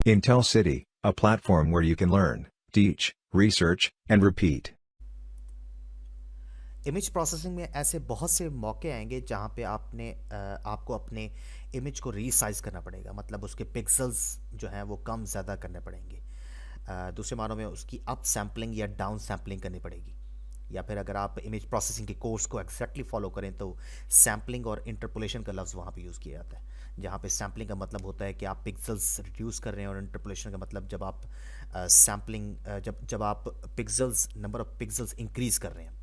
Intel City, a platform where you can learn, teach, research, and repeat. Image processing में ऐसे बहुत से मौके आएंगे जहाँ पे आपको अपने इमेज को रीसाइज करना पड़ेगा, मतलब उसके पिक्सल्स जो हैं वो कम ज़्यादा करने पड़ेंगे। दूसरे मानों में उसकी अप सैम्पलिंग या डाउन सैम्पलिंग करनी पड़ेगी। या फिर अगर आप इमेज प्रोसेसिंग के कोर्स को एग्जैक्टली फॉलो करें तो सैम्पलिंग और इंटरपोलेशन का लफ्ज़ वहाँ पे यूज़ किया जाता है, जहाँ पे सैम्पलिंग का मतलब होता है कि आप पिक्सल्स रिड्यूस कर रहे हैं, और इंटरपोलेशन का मतलब जब आप सैम्पलिंग जब जब आप pixels number of pixels increase कर रहे हैं।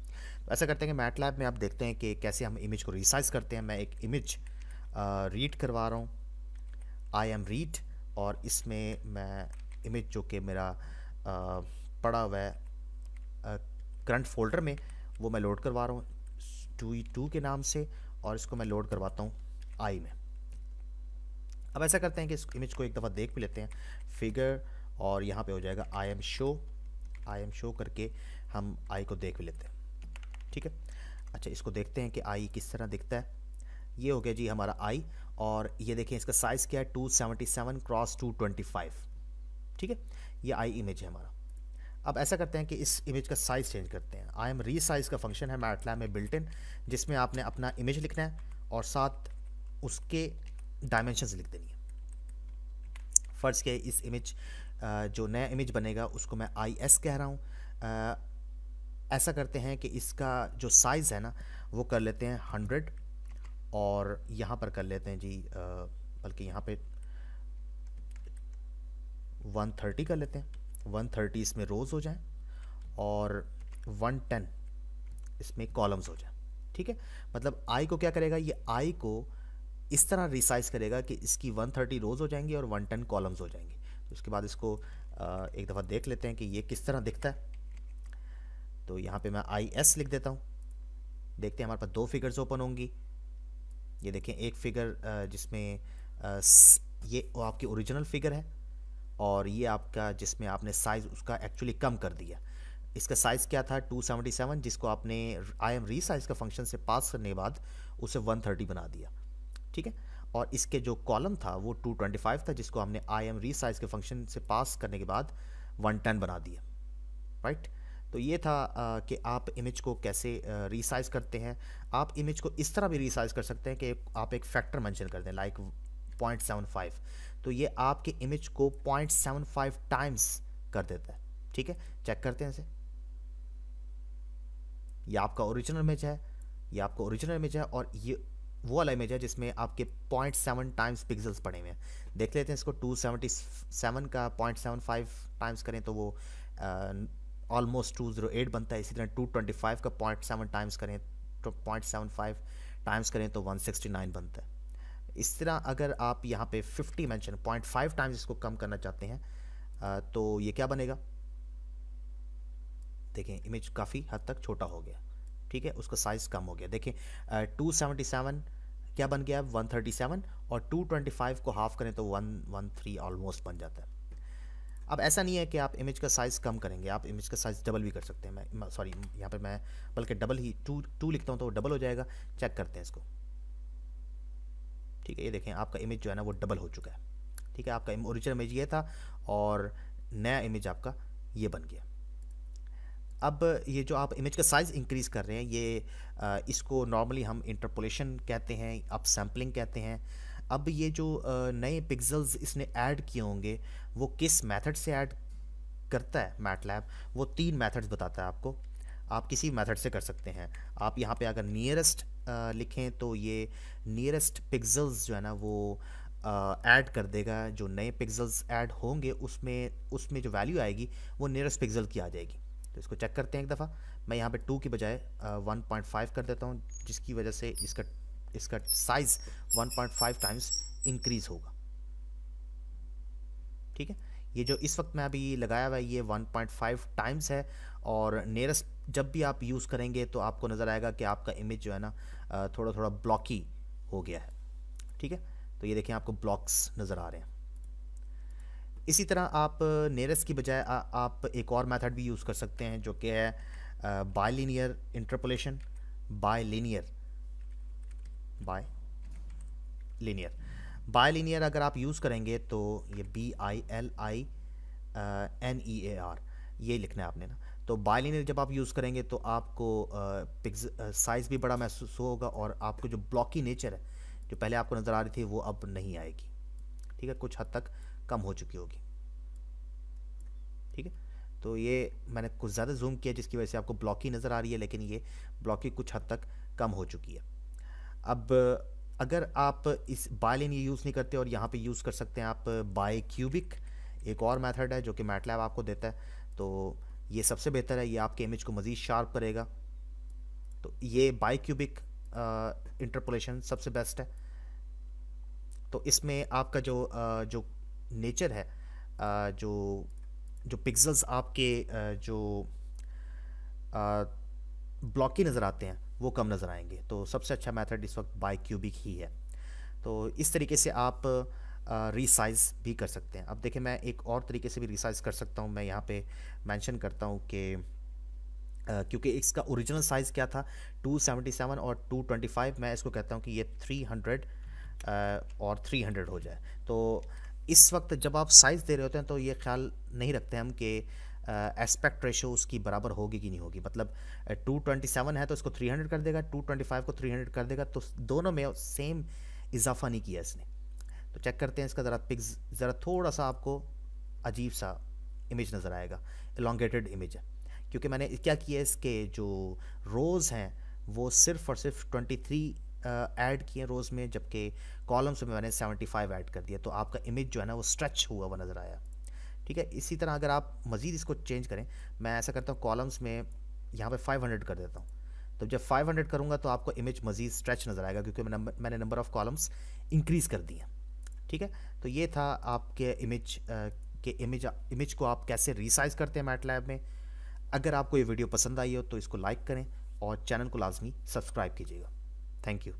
तो ऐसा करते हैं कि मैटलैब में आप देखते हैं कि कैसे हम इमेज को रिसाइज करते हैं। मैं एक इमेज रीड करवा रहा हूँ, आई एम रीड, और इसमें मैं इमेज जो कि मेरा पड़ा हुआ है करंट फोल्डर में, वो मैं लोड करवा रहा हूँ 2E2 के नाम से, और इसको मैं लोड करवाता हूँ आई में। अब ऐसा करते हैं कि इस इमेज को एक दफ़ा देख भी लेते हैं, फिगर, और यहाँ पे हो जाएगा आई एम शो करके हम आई को देख भी लेते हैं। ठीक है, अच्छा इसको देखते हैं कि आई किस तरह दिखता है। ये हो गया जी हमारा आई, और ये देखें इसका साइज़ क्या है, 277 क्रॉस 225। ठीक है, ये आई इमेज है हमारा। अब ऐसा करते हैं कि इस इमेज का साइज़ चेंज करते हैं। आई एम रीसाइज का फंक्शन है मैटलैब में बिल्ट इन, जिसमें आपने अपना इमेज लिखना है और साथ उसके डायमेंशंस लिख देनी है। फ़र्ज़ के इस इमेज जो नया इमेज बनेगा उसको मैं आई एस कह रहा हूँ। ऐसा करते हैं कि इसका जो साइज़ है ना वो कर लेते हैं 100, और यहाँ पर कर लेते हैं जी बल्कि यहाँ पे 130 कर लेते हैं। 130 इसमें रोज़ हो जाएं, और 110 इसमें कॉलम्स हो जाएं। ठीक है, मतलब आई को क्या करेगा, ये आई को इस तरह रिसाइज करेगा कि इसकी 130 रोज़ हो जाएंगी और 110 कॉलम्स हो जाएंगे। तो उसके बाद इसको एक दफ़ा देख लेते हैं कि ये किस तरह दिखता है। तो यहाँ पे मैं आई एस लिख देता हूँ। देखते हैं हमारे पास दो फिगर्स ओपन होंगी। ये देखें एक फिगर जिसमें ये वो आपकी ओरिजिनल फिगर है, और ये आपका जिसमें आपने साइज़ उसका एक्चुअली कम कर दिया। इसका साइज़ क्या था 277, जिसको आपने आई एम रीसाइज का फंक्शन से पास करने के बाद उसे 130 बना दिया। ठीक है, और इसके जो कॉलम था वो 225 था, जिसको हमने आई एम रीसाइज के फंक्शन से पास करने के बाद 110 बना दिया। राइट, तो ये था कि आप इमेज को कैसे रीसाइज करते हैं। आप इमेज को इस तरह भी रीसाइज कर सकते हैं कि आप एक फैक्टर मेंशन कर दें, लाइक 0.75, तो ये आपके इमेज को 0.75 टाइम्स कर देता है। ठीक है, चेक करते हैं इसे। ये आपका ओरिजिनल इमेज है, ये आपका ओरिजिनल इमेज है, और ये वो वाला इमेज है जिसमें आपके 0.7 टाइम्स पिक्सल्स पड़े हुए हैं। देख लेते हैं इसको, 277 का 0.75 टाइम्स करें तो वो ऑलमोस्ट 208 बनता है। इसी तरह 225 का 0.7 टाइम्स करें तो 0.75 टाइम्स करें तो 169 बनता है। इस तरह अगर आप यहाँ पे 50 मेंशन 0.5 टाइम्स इसको कम करना चाहते हैं तो ये क्या बनेगा, देखें इमेज काफ़ी हद तक छोटा हो गया। ठीक है, उसका साइज़ कम हो गया। देखें 277 क्या बन गया, 137, और 225 को हाफ करें तो 113 ऑलमोस्ट बन जाता है। अब ऐसा नहीं है कि आप इमेज का साइज़ कम करेंगे, आप इमेज का साइज़ डबल भी कर सकते हैं। मैं सॉरी, यहाँ पे मैं बल्कि डबल ही टू लिखता हूँ तो वो डबल हो जाएगा। चेक करते हैं इसको। ठीक है, ये देखें आपका इमेज जो है ना वो डबल हो चुका है। ठीक है, आपका ओरिजिनल इमेज ये था और नया इमेज आपका ये बन गया। अब ये जो आप इमेज का साइज़ इंक्रीज़ कर रहे हैं, ये इसको नॉर्मली हम इंटरपोलेशन कहते हैं, अप सैम्पलिंग कहते हैं। अब ये जो नए पिक्सल्स इसने ऐड किए होंगे वो किस मेथड से ऐड करता है मैटलैब, वो 3 मेथड्स बताता है आपको। आप किसी मेथड से कर सकते हैं। आप यहाँ पे अगर नियरेस्ट लिखें तो ये नियरेस्ट पिक्सल्स जो है ना वो ऐड कर देगा। जो नए पिक्सल्स ऐड होंगे उसमें उसमें जो वैल्यू आएगी वो नियरेस्ट पिक्सल की आ जाएगी। तो इसको चेक करते हैं एक दफ़ा। मैं यहाँ पे 2 की बजाय 1.5 कर देता हूँ, जिसकी वजह से इसका इसका साइज़ 1.5 टाइम्स इंक्रीज़ होगा। ठीक है, ये जो इस वक्त मैं अभी लगाया हुआ है ये 1.5 टाइम्स है, और नियरेस्ट जब भी आप यूज़ करेंगे तो आपको नज़र आएगा कि आपका इमेज जो है ना थोड़ा थोड़ा ब्लॉकी हो गया है। ठीक है, तो ये देखें आपको ब्लॉक्स नज़र आ रहे हैं। इसी तरह आप नियरेस्ट की बजाय आप एक और मेथड भी यूज़ कर सकते हैं जो कि है बायलिनियर इंटरपोलेशन। बाय लीनियर बायलिनियर अगर आप यूज़ करेंगे तो ये BILINEAR ये लिखना है आपने ना। तो बायलिनियर जब आप यूज़ करेंगे तो आपको पिक्स साइज़ भी बड़ा महसूस होगा, और आपको जो ब्लॉकी नेचर है जो पहले आपको नज़र आ रही थी वो अब नहीं आएगी। ठीक है, कुछ हद तक कम हो चुकी होगी। ठीक है, तो ये मैंने कुछ ज़्यादा जूम किया जिसकी वजह से आपको ब्लॉकी नज़र आ रही है, लेकिन ये ब्लॉकी कुछ हद तक कम हो चुकी है। अब अगर आप इस बायलिन ये यूज़ नहीं करते और यहाँ पे यूज़ कर सकते हैं आप बाय क्यूबिक, एक और मेथड है जो कि मैटलैब आपको देता है। तो ये सबसे बेहतर है, ये आपके इमेज को मज़ीद शार्प करेगा। तो ये बाय क्यूबिक इंटरपोलेशन सबसे बेस्ट है। तो इसमें आपका जो नेचर है, जो जो पिक्सल्स आपके जो ब्लॉकी नज़र आते हैं वो कम नज़र आएंगे। तो सबसे अच्छा मेथड इस वक्त बाय क्यूबिक ही है। तो इस तरीके से आप रीसाइज़ भी कर सकते हैं। अब देखें, मैं एक और तरीके से भी रीसाइज़ कर सकता हूँ। मैं यहाँ पे मेंशन करता हूँ कि क्योंकि इसका ओरिजिनल साइज़ क्या था 277 और 225, मैं इसको कहता हूँ कि ये 300 और 300 हो जाए। तो इस वक्त जब आप साइज़ दे रहे होते हैं तो ये ख्याल नहीं रखते हम कि एस्पेक्ट रेशो उसकी बराबर होगी कि नहीं होगी। मतलब 227 है तो इसको 300 कर देगा, 225 को 300 कर देगा, तो दोनों में सेम इजाफा नहीं किया इसने। तो चेक करते हैं इसका ज़रा पिक्स, ज़रा थोड़ा सा आपको अजीब सा इमेज नज़र आएगा, एलोंगेटेड इमेज है, क्योंकि मैंने क्या किया इसके जो रोज़ हैं वो सिर्फ और सिर्फ 23 ऐड किए रोज़ में, जबकि कॉलम्स में मैंने 75 ऐड कर दिया। तो आपका इमेज जो है ना वो स्ट्रेच हुआ हुआ नज़र आया। ठीक है, इसी तरह अगर आप मज़ीद इसको चेंज करें, मैं ऐसा करता हूँ कॉलम्स में यहाँ पे 500 कर देता हूँ। तो जब 500 करूँगा तो आपको इमेज मज़ीद स्ट्रेच नज़र आएगा, क्योंकि मैंने नंबर ऑफ़ कॉलम्स इंक्रीज़ कर दिए। ठीक है, तो ये था आपके इमेज को आप कैसे रीसाइज़ करते हैं मैटलैब में। अगर आपको ये वीडियो पसंद आई हो तो इसको लाइक करें और चैनल को लाजमी सब्सक्राइब कीजिएगा। Thank you.